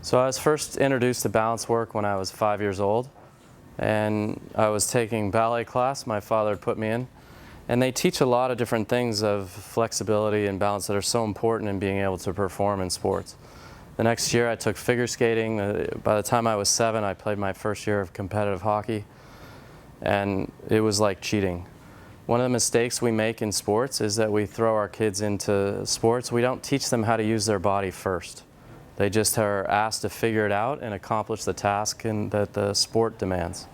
So I was first introduced to balance work when I was 5 years old, and I was taking ballet class my father had put me in, and they teach a lot of different things of flexibility and balance that are so important in being able to perform in sports. The next year I took figure skating. By the time I was 7, I played my first year of competitive hockey, and it was like cheating. One of the mistakes we make in sports is that we throw our kids into sports. We don't teach them how to use their body first. They just are asked to figure it out and accomplish the task that the sport demands.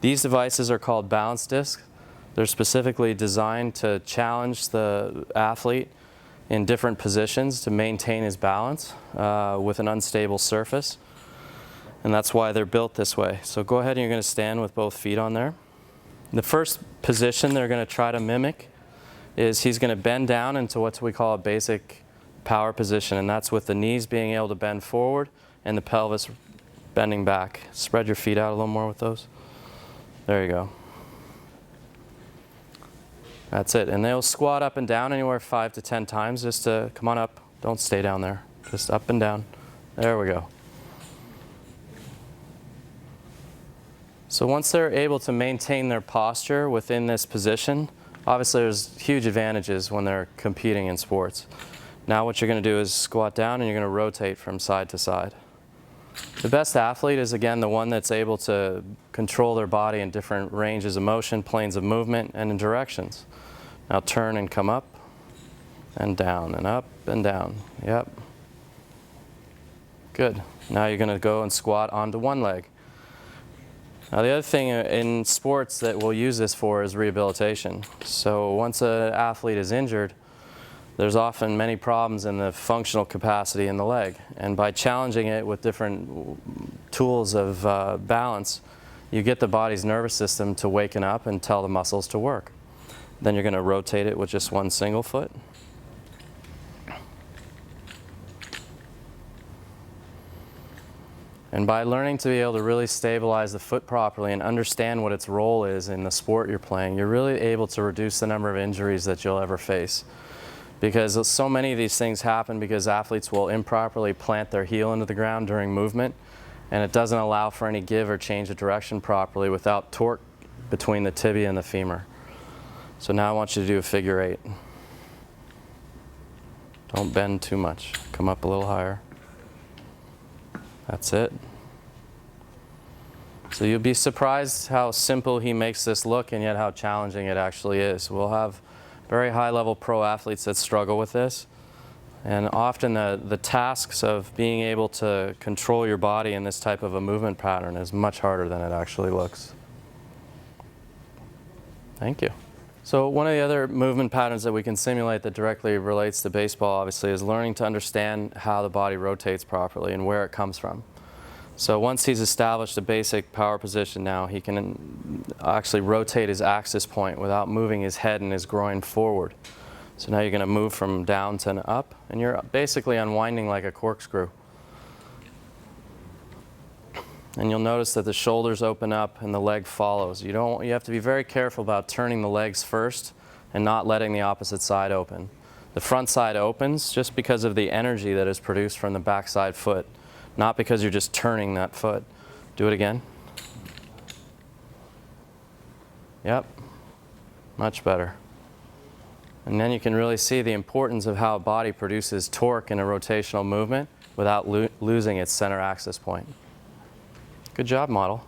These devices are called balance discs. They're specifically designed to challenge the athlete in different positions to maintain his balance with an unstable surface. And that's why they're built this way. So go ahead and you're going to stand with both feet on there. The first position they're going to try to mimic is he's going to bend down into what we call a basic power position, and that's with the knees being able to bend forward and the pelvis bending back. Spread your feet out a little more with those. There you go. That's it. And they'll squat up and down anywhere 5 to 10 times just to come on up. Don't stay down there. Just up and down. There we go. So once they're able to maintain their posture within this position, obviously there's huge advantages when they're competing in sports. Now what you're going to do is squat down and you're going to rotate from side to side. The best athlete is, again, the one that's able to control their body in different ranges of motion, planes of movement, and in directions. Now turn and come up and down and up and down. Yep. Good. Now you're going to go and squat onto one leg. Now the other thing in sports that we'll use this for is rehabilitation. So once an athlete is injured, there's often many problems in the functional capacity in the leg. And by challenging it with different tools of balance, you get the body's nervous system to waken up and tell the muscles to work. Then you're going to rotate it with just one single foot. And by learning to be able to really stabilize the foot properly and understand what its role is in the sport you're playing, you're really able to reduce the number of injuries that you'll ever face. Because so many of these things happen because athletes will improperly plant their heel into the ground during movement, and it doesn't allow for any give or change of direction properly without torque between the tibia and the femur. So now I want you to do a figure 8. Don't bend too much. Come up a little higher. That's it. So you'll be surprised how simple he makes this look and yet how challenging it actually is. We'll have very high-level pro athletes that struggle with this, and often the tasks of being able to control your body in this type of a movement pattern is much harder than it actually looks. Thank you. So one of the other movement patterns that we can simulate that directly relates to baseball, obviously, is learning to understand how the body rotates properly and where it comes from. So once he's established a basic power position now, he can actually rotate his axis point without moving his head and his groin forward. So now you're going to move from down to up, and you're basically unwinding like a corkscrew. And you'll notice that the shoulders open up and the leg follows. You have to be very careful about turning the legs first and not letting the opposite side open. The front side opens just because of the energy that is produced from the backside foot, not because you're just turning that foot. Do it again. Yep, much better. And then you can really see the importance of how a body produces torque in a rotational movement without losing its center axis point. Good job, model.